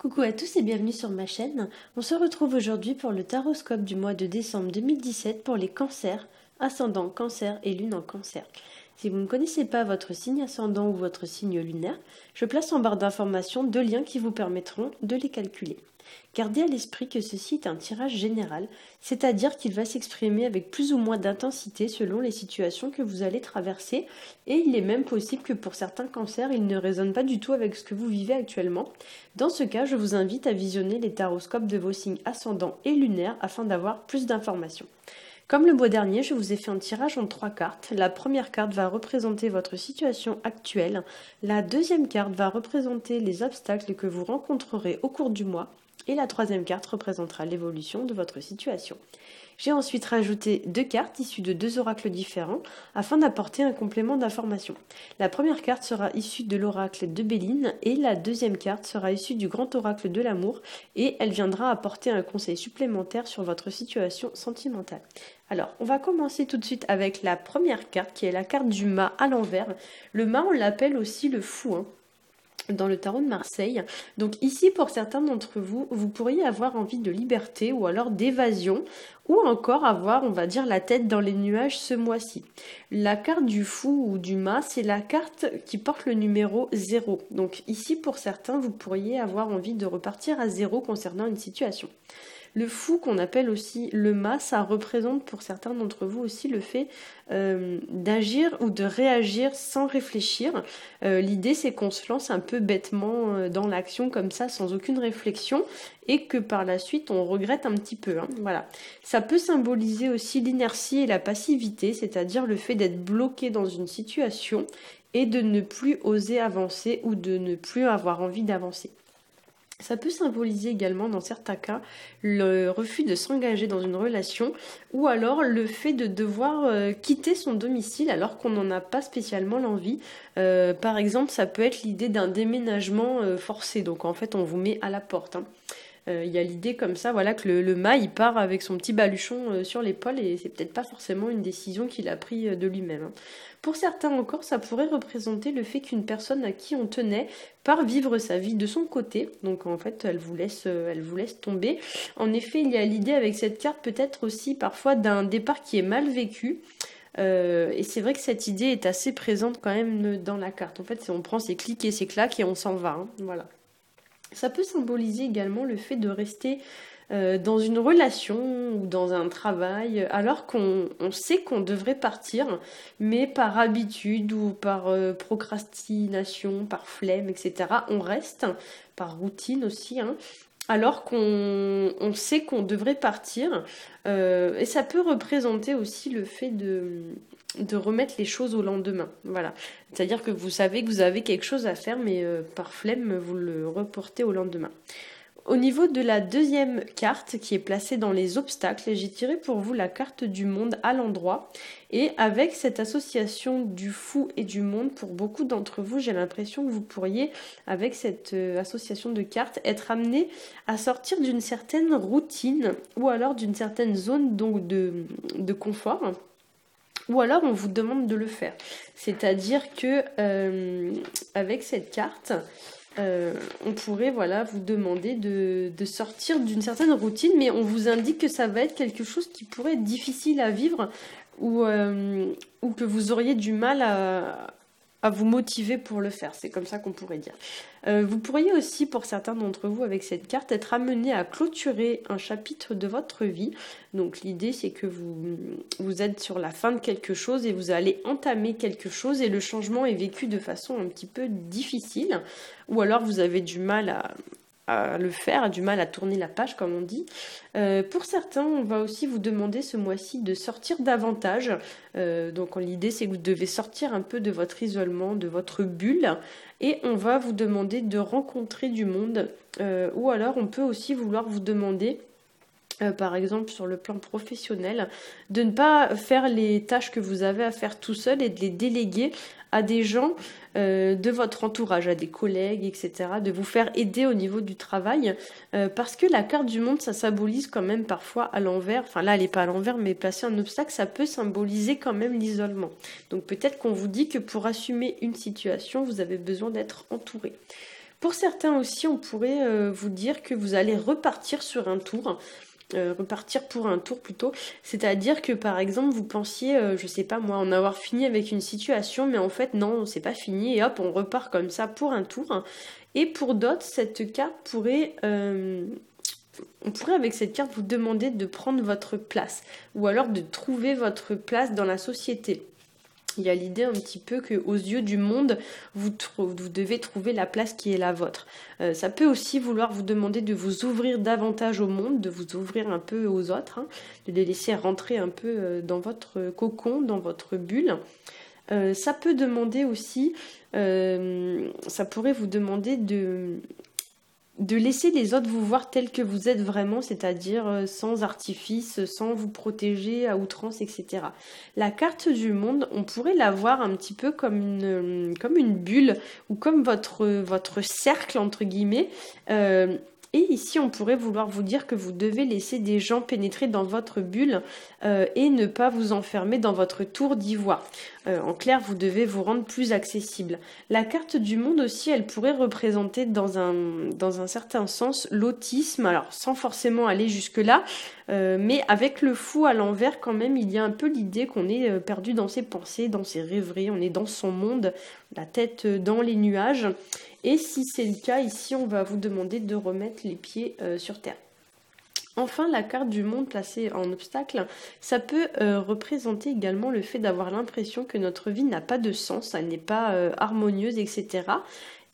Coucou à tous et bienvenue sur ma chaîne. On se retrouve aujourd'hui pour le taroscope du mois de décembre 2017 pour les cancers, ascendant cancer et lune en cancer. Si vous ne connaissez pas votre signe ascendant ou votre signe lunaire, je place en barre d'informations deux liens qui vous permettront de les calculer. Gardez à l'esprit que ceci est un tirage général, c'est-à-dire qu'il va s'exprimer avec plus ou moins d'intensité selon les situations que vous allez traverser, et il est même possible que pour certains cancers, il ne résonne pas du tout avec ce que vous vivez actuellement. Dans ce cas, je vous invite à visionner les taroscopes de vos signes ascendants et lunaires afin d'avoir plus d'informations. Comme le mois dernier, je vous ai fait un tirage en 3 cartes. La première carte va représenter votre situation actuelle. La deuxième carte va représenter les obstacles que vous rencontrerez au cours du mois. Et la troisième carte représentera l'évolution de votre situation. J'ai ensuite rajouté 2 cartes issues de 2 oracles différents afin d'apporter un complément d'information. La première carte sera issue de l'oracle de Béline et la deuxième carte sera issue du grand oracle de l'amour et elle viendra apporter un conseil supplémentaire sur votre situation sentimentale. Alors, on va commencer tout de suite avec la première carte qui est la carte du mât à l'envers. Le mât, on l'appelle aussi le fou, dans le tarot de Marseille. Donc ici, pour certains d'entre vous, vous pourriez avoir envie de liberté ou alors d'évasion, ou encore avoir, on va dire, la tête dans les nuages ce mois-ci. La carte du fou ou du mât, c'est la carte qui porte le numéro 0. Donc ici, pour certains, vous pourriez avoir envie de repartir à 0 concernant une situation. Le fou, qu'on appelle aussi le mât, ça représente pour certains d'entre vous aussi le fait d'agir ou de réagir sans réfléchir. L'idée, c'est qu'on se lance un peu bêtement dans l'action comme ça, sans aucune réflexion, et que par la suite, on regrette un petit peu. Voilà. Ça peut symboliser aussi l'inertie et la passivité, c'est-à-dire le fait d'être bloqué dans une situation et de ne plus oser avancer ou de ne plus avoir envie d'avancer. Ça peut symboliser également dans certains cas le refus de s'engager dans une relation ou alors le fait de devoir quitter son domicile alors qu'on n'en a pas spécialement l'envie. Par exemple, ça peut être l'idée d'un déménagement forcé, donc en fait on vous met à la porte. Il y a l'idée comme ça, voilà, que le mât il part avec son petit baluchon sur l'épaule et c'est peut-être pas forcément une décision qu'il a prise de lui-même. Pour certains encore, ça pourrait représenter le fait qu'une personne à qui on tenait part vivre sa vie de son côté. Donc en fait, elle vous laisse tomber. En effet, il y a l'idée avec cette carte peut-être aussi parfois d'un départ qui est mal vécu. Et c'est vrai que cette idée est assez présente quand même dans la carte. En fait, on prend ses clics et ses claques et on s'en va. Voilà. Ça peut symboliser également le fait de rester dans une relation ou dans un travail alors qu'on sait qu'on devrait partir, mais par habitude ou par procrastination, par flemme, etc. On reste, par routine aussi, alors qu'on sait qu'on devrait partir. Et ça peut représenter aussi le fait de remettre les choses au lendemain. Voilà. C'est-à-dire que vous savez que vous avez quelque chose à faire, mais par flemme, vous le reportez au lendemain. Au niveau de la deuxième carte qui est placée dans les obstacles, j'ai tiré pour vous la carte du monde à l'endroit. Et avec cette association du fou et du monde, pour beaucoup d'entre vous, j'ai l'impression que vous pourriez, avec cette association de cartes, être amené à sortir d'une certaine routine ou alors d'une certaine zone donc de confort. Ou alors on vous demande de le faire. C'est-à-dire que avec cette carte, on pourrait vous demander de sortir d'une certaine routine, mais on vous indique que ça va être quelque chose qui pourrait être difficile à vivre ou que vous auriez du mal à vous motiver pour le faire. C'est comme ça qu'on pourrait dire. Vous pourriez aussi, pour certains d'entre vous, avec cette carte, être amené à clôturer un chapitre de votre vie. Donc l'idée, c'est que vous êtes sur la fin de quelque chose et vous allez entamer quelque chose et le changement est vécu de façon un petit peu difficile. Ou alors vous avez du mal à le faire, du mal à tourner la page comme on dit. Pour certains, on va aussi vous demander ce mois-ci de sortir davantage. Donc l'idée c'est que vous devez sortir un peu de votre isolement, de votre bulle et on va vous demander de rencontrer du monde. Ou alors on peut aussi vouloir vous demander par exemple sur le plan professionnel, de ne pas faire les tâches que vous avez à faire tout seul et de les déléguer à des gens de votre entourage, à des collègues, etc. De vous faire aider au niveau du travail parce que la carte du monde, ça symbolise quand même parfois à l'envers, enfin là elle n'est pas à l'envers mais placer un obstacle, ça peut symboliser quand même l'isolement. Donc peut-être qu'on vous dit que pour assumer une situation, vous avez besoin d'être entouré. Pour certains aussi, on pourrait vous dire que vous allez repartir sur un tour. Repartir pour un tour plutôt, c'est-à-dire que par exemple vous pensiez, je sais pas moi, en avoir fini avec une situation, mais en fait non, c'est pas fini et hop on repart comme ça pour un tour. Et pour d'autres, cette carte pourrait, on pourrait avec cette carte vous demander de prendre votre place ou alors de trouver votre place dans la société. Il y a l'idée un petit peu qu'aux yeux du monde, vous devez trouver la place qui est la vôtre. Ça peut aussi vouloir vous demander de vous ouvrir davantage au monde, de vous ouvrir un peu aux autres, hein, de les laisser rentrer un peu dans votre cocon, dans votre bulle. Ça peut demander aussi, ça pourrait vous demander de laisser les autres vous voir tels que vous êtes vraiment, c'est-à-dire sans artifice, sans vous protéger à outrance, etc. La carte du monde, on pourrait la voir un petit peu comme une bulle ou comme votre cercle, entre guillemets. Et ici, on pourrait vouloir vous dire que vous devez laisser des gens pénétrer dans votre bulle et ne pas vous enfermer dans votre tour d'ivoire. En clair, vous devez vous rendre plus accessible. La carte du monde aussi, elle pourrait représenter dans un certain sens l'autisme, alors sans forcément aller jusque-là, mais avec le fou à l'envers quand même, il y a un peu l'idée qu'on est perdu dans ses pensées, dans ses rêveries, on est dans son monde, la tête dans les nuages. Et si c'est le cas, ici, on va vous demander de remettre les pieds sur terre. Enfin, la carte du monde placée en obstacle, ça peut représenter également le fait d'avoir l'impression que notre vie n'a pas de sens, elle n'est pas harmonieuse, etc.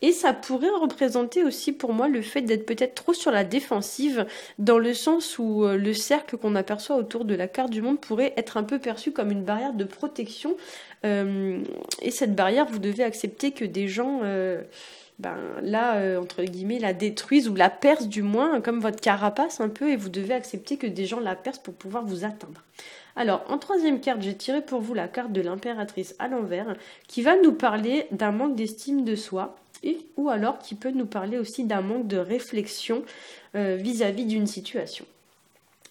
Et ça pourrait représenter aussi pour moi le fait d'être peut-être trop sur la défensive, dans le sens où le cercle qu'on aperçoit autour de la carte du monde pourrait être un peu perçu comme une barrière de protection. Et cette barrière, vous devez accepter que des gens... entre guillemets, la détruisent ou la percent du moins, comme votre carapace un peu, et vous devez accepter que des gens la percent pour pouvoir vous atteindre. Alors, en troisième carte, j'ai tiré pour vous la carte de l'impératrice à l'envers, qui va nous parler d'un manque d'estime de soi, ou alors qui peut nous parler aussi d'un manque de réflexion vis-à-vis d'une situation.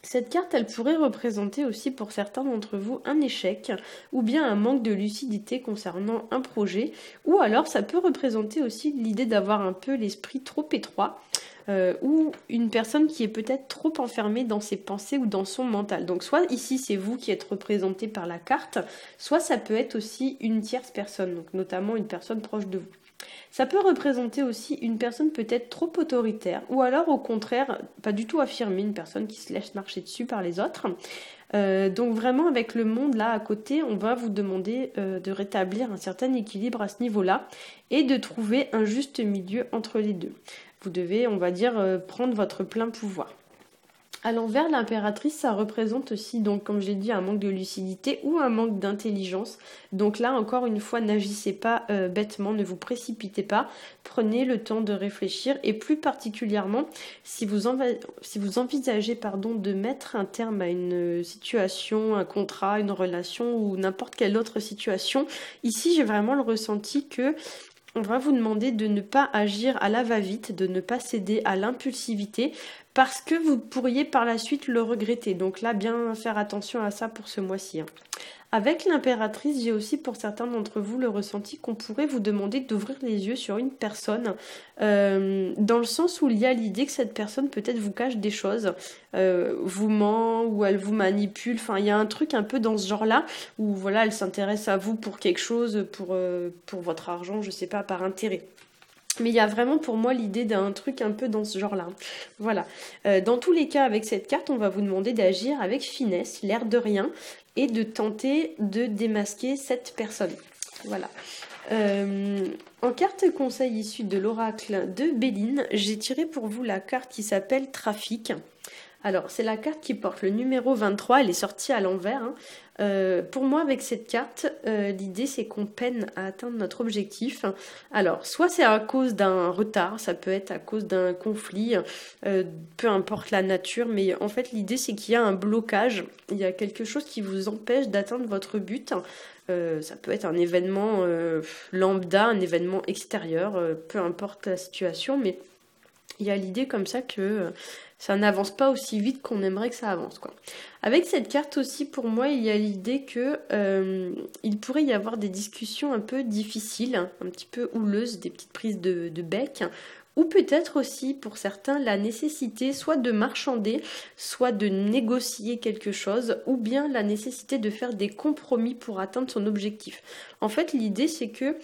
Cette carte, elle pourrait représenter aussi pour certains d'entre vous un échec ou bien un manque de lucidité concernant un projet, ou alors ça peut représenter aussi l'idée d'avoir un peu l'esprit trop étroit ou une personne qui est peut-être trop enfermée dans ses pensées ou dans son mental. Donc soit ici c'est vous qui êtes représenté par la carte, soit ça peut être aussi une tierce personne, donc notamment une personne proche de vous. Ça peut représenter aussi une personne peut-être trop autoritaire, ou alors au contraire, pas du tout affirmée, une personne qui se laisse marcher dessus par les autres. Donc vraiment avec le monde là à côté, on va vous demander de rétablir un certain équilibre à ce niveau-là et de trouver un juste milieu entre les deux. Vous devez, on va dire, prendre votre plein pouvoir. À l'envers, l'impératrice, ça représente aussi, donc, comme j'ai dit, un manque de lucidité ou un manque d'intelligence. Donc là, encore une fois, n'agissez pas bêtement, ne vous précipitez pas. Prenez le temps de réfléchir et plus particulièrement, si vous envisagez de mettre un terme à une situation, un contrat, une relation ou n'importe quelle autre situation, ici, j'ai vraiment le ressenti que on va vous demander de ne pas agir à la va-vite, de ne pas céder à l'impulsivité, parce que vous pourriez par la suite le regretter. Donc là, bien faire attention à ça pour ce mois-ci. Avec l'impératrice, j'ai aussi pour certains d'entre vous le ressenti qu'on pourrait vous demander d'ouvrir les yeux sur une personne, dans le sens où il y a l'idée que cette personne peut-être vous cache des choses, vous ment ou elle vous manipule, enfin il y a un truc un peu dans ce genre-là, où voilà, elle s'intéresse à vous pour quelque chose, pour votre argent, je sais pas, par intérêt. Mais il y a vraiment pour moi l'idée d'un truc un peu dans ce genre-là. Voilà. Dans tous les cas, avec cette carte, on va vous demander d'agir avec finesse, l'air de rien, et de tenter de démasquer cette personne. Voilà. En carte conseil issue de l'oracle de Béline, j'ai tiré pour vous la carte qui s'appelle Trafic. Alors, c'est la carte qui porte le numéro 23, elle est sortie à l'envers. Pour moi, avec cette carte, l'idée c'est qu'on peine à atteindre notre objectif. Alors, soit c'est à cause d'un retard, ça peut être à cause d'un conflit, peu importe la nature, mais en fait l'idée c'est qu'il y a un blocage, il y a quelque chose qui vous empêche d'atteindre votre but. Ça peut être un événement lambda, un événement extérieur, peu importe la situation, mais il y a l'idée comme ça que ça n'avance pas aussi vite qu'on aimerait que ça avance, quoi. Avec cette carte aussi, pour moi, il y a l'idée que il pourrait y avoir des discussions un peu difficiles, un petit peu houleuses, des petites prises de bec, Ou peut-être aussi pour certains la nécessité soit de marchander, soit de négocier quelque chose, ou bien la nécessité de faire des compromis pour atteindre son objectif. En fait, l'idée c'est que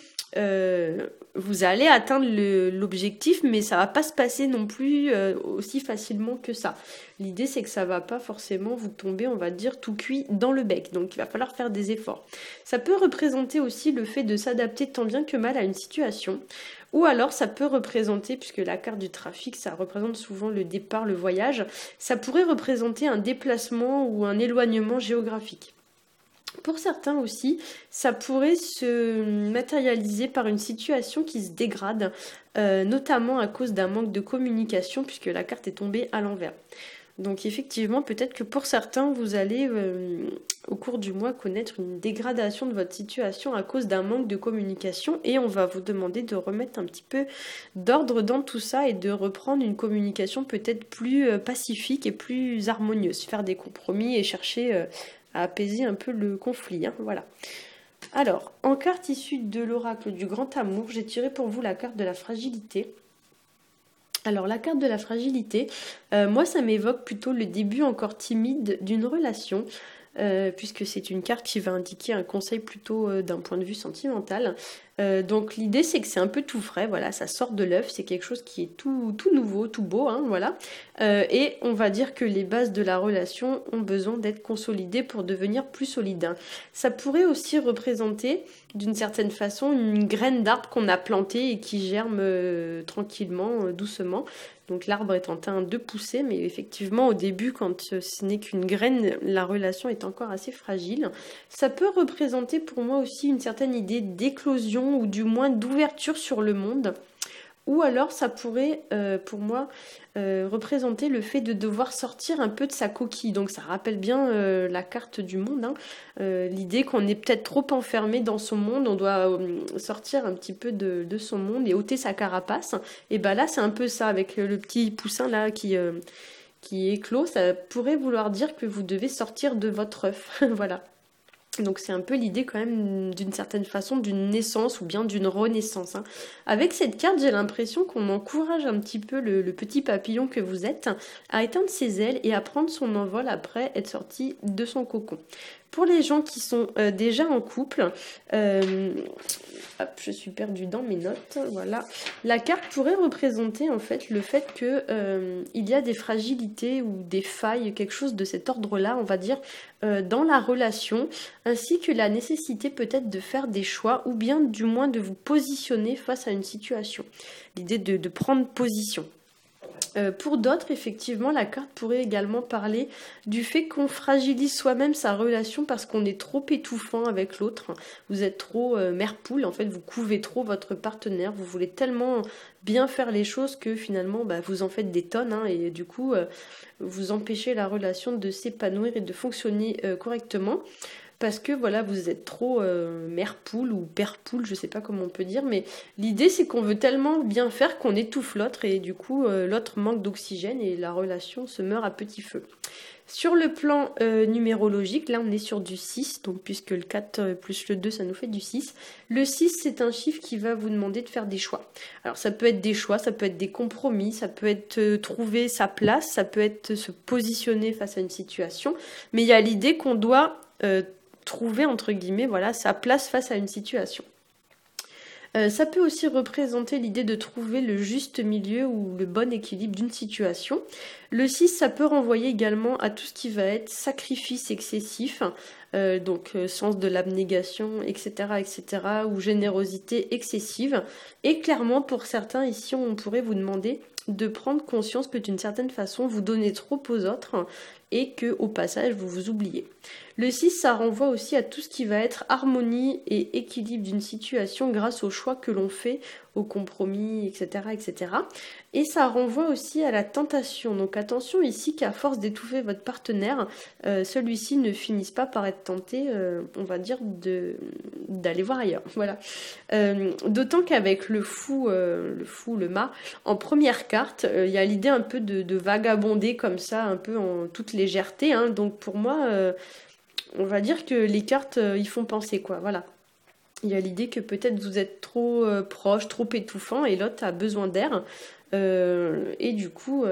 vous allez atteindre l'objectif, mais ça va pas se passer non plus aussi facilement que ça. L'idée c'est que ça va pas forcément vous tomber, on va dire, tout cuit dans le bec. Donc il va falloir faire des efforts. Ça peut représenter aussi le fait de s'adapter tant bien que mal à une situation. Ou alors ça peut représenter, puisque la carte du trafic, ça représente souvent le départ, le voyage, ça pourrait représenter un déplacement ou un éloignement géographique. Pour certains aussi, ça pourrait se matérialiser par une situation qui se dégrade, notamment à cause d'un manque de communication, puisque la carte est tombée à l'envers. Donc effectivement, peut-être que pour certains, vous allez au cours du mois connaître une dégradation de votre situation à cause d'un manque de communication et on va vous demander de remettre un petit peu d'ordre dans tout ça et de reprendre une communication peut-être plus pacifique et plus harmonieuse, faire des compromis et chercher à apaiser un peu le conflit. Hein, voilà. Alors, en carte issue de l'oracle du grand amour, j'ai tiré pour vous la carte de la fragilité. Alors la carte de la fragilité, moi ça m'évoque plutôt le début encore timide d'une relation, puisque c'est une carte qui va indiquer un conseil plutôt d'un point de vue sentimental. Donc l'idée c'est que c'est un peu tout frais, voilà, ça sort de l'œuf, c'est quelque chose qui est tout nouveau, tout beau, hein, voilà. Et on va dire que les bases de la relation ont besoin d'être consolidées pour devenir plus solides. Hein. Ça pourrait aussi représenter d'une certaine façon une graine d'arbre qu'on a plantée et qui germe tranquillement, doucement. Donc l'arbre est en train de pousser, mais effectivement au début, quand ce n'est qu'une graine, la relation est encore assez fragile. Ça peut représenter pour moi aussi une certaine idée d'éclosion ou du moins d'ouverture sur le monde. Ou alors ça pourrait, pour moi, représenter le fait de devoir sortir un peu de sa coquille. Donc ça rappelle bien la carte du monde. Hein. L'idée qu'on est peut-être trop enfermé dans son monde, on doit sortir un petit peu de son monde et ôter sa carapace. Et ben là c'est un peu ça, avec le petit poussin là qui éclot. Ça pourrait vouloir dire que vous devez sortir de votre œuf. Voilà. Donc c'est un peu l'idée quand même d'une certaine façon d'une naissance ou bien d'une renaissance. Hein. Avec cette carte, j'ai l'impression qu'on encourage un petit peu le petit papillon que vous êtes à éteindre ses ailes et à prendre son envol après être sorti de son cocon. Pour les gens qui sont déjà en couple, hop, je suis perdue dans mes notes, voilà. La carte pourrait représenter en fait le fait que il y a des fragilités ou des failles, quelque chose de cet ordre-là, on va dire, dans la relation, ainsi que la nécessité peut-être de faire des choix ou bien du moins de vous positionner face à une situation. L'idée de prendre position. Pour d'autres, effectivement, la carte pourrait également parler du fait qu'on fragilise soi-même sa relation parce qu'on est trop étouffant avec l'autre. Vous êtes trop mère-poule, en fait, vous couvez trop votre partenaire, vous voulez tellement bien faire les choses que finalement, vous en faites des tonnes, hein, et du coup, vous empêchez la relation de s'épanouir et de fonctionner correctement. Parce que voilà, vous êtes trop mère poule ou père poule, je sais pas comment on peut dire, mais l'idée c'est qu'on veut tellement bien faire qu'on étouffe l'autre et du coup l'autre manque d'oxygène et la relation se meurt à petit feu. Sur le plan numérologique, là on est sur du 6, donc puisque le 4 plus le 2 ça nous fait du 6. Le 6 c'est un chiffre qui va vous demander de faire des choix. Alors ça peut être des choix, ça peut être des compromis, ça peut être trouver sa place, ça peut être se positionner face à une situation, mais il y a l'idée qu'on doit trouver entre guillemets voilà sa place face à une situation. Ça peut aussi représenter l'idée de trouver le juste milieu ou le bon équilibre d'une situation. Le 6, ça peut renvoyer également à tout ce qui va être sacrifice excessif, donc sens de l'abnégation, etc., etc., ou générosité excessive. Et clairement, pour certains, ici, on pourrait vous demander de prendre conscience que d'une certaine façon, vous donnez trop aux autres et que au passage, vous vous oubliez. Le 6, ça renvoie aussi à tout ce qui va être harmonie et équilibre d'une situation grâce aux choix que l'on fait, aux compromis, etc., etc. Et ça renvoie aussi à la tentation. Donc attention ici qu'à force d'étouffer votre partenaire, celui-ci ne finisse pas par être tenté, on va dire, d'aller voir ailleurs. Voilà. D'autant qu'avec le fou, le mât, en première carte, il y a l'idée un peu de vagabonder comme ça, un peu en toute légèreté. Hein. Donc pour moi, on va dire que les cartes, ils font penser, quoi. Voilà. Il y a l'idée que peut-être vous êtes trop proche, trop étouffant et l'autre a besoin d'air. Et du coup,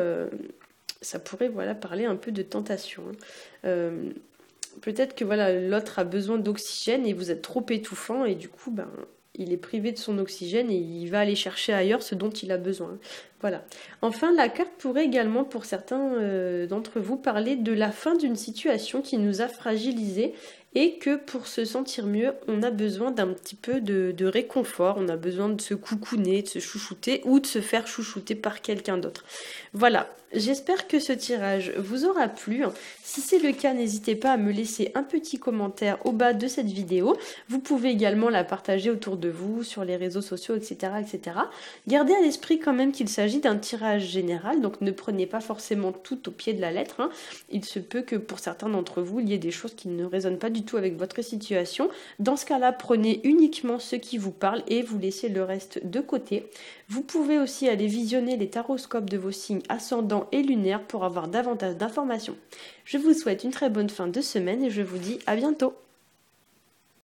ça pourrait voilà, parler un peu de tentation. Peut-être que voilà, l'autre a besoin d'oxygène et vous êtes trop étouffant et du coup, ben, il est privé de son oxygène et il va aller chercher ailleurs ce dont il a besoin. Voilà. Enfin, la carte pourrait également, pour certains d'entre vous, parler de la fin d'une situation qui nous a fragilisés et que pour se sentir mieux, on a besoin d'un petit peu de réconfort, on a besoin de se coucouner, de se chouchouter ou de se faire chouchouter par quelqu'un d'autre. Voilà, j'espère que ce tirage vous aura plu. Si c'est le cas, n'hésitez pas à me laisser un petit commentaire au bas de cette vidéo. Vous pouvez également la partager autour de vous, sur les réseaux sociaux, etc. etc. Gardez à l'esprit quand même qu'il s'agit d'un tirage général, donc ne prenez pas forcément tout au pied de la lettre. Il se peut que pour certains d'entre vous, il y ait des choses qui ne résonnent pas du tout avec votre situation. Dans ce cas-là, prenez uniquement ce qui vous parle et vous laissez le reste de côté. Vous pouvez aussi aller visionner les taroscopes de vos signes ascendants et lunaires pour avoir davantage d'informations. Je vous souhaite une très bonne fin de semaine et je vous dis à bientôt.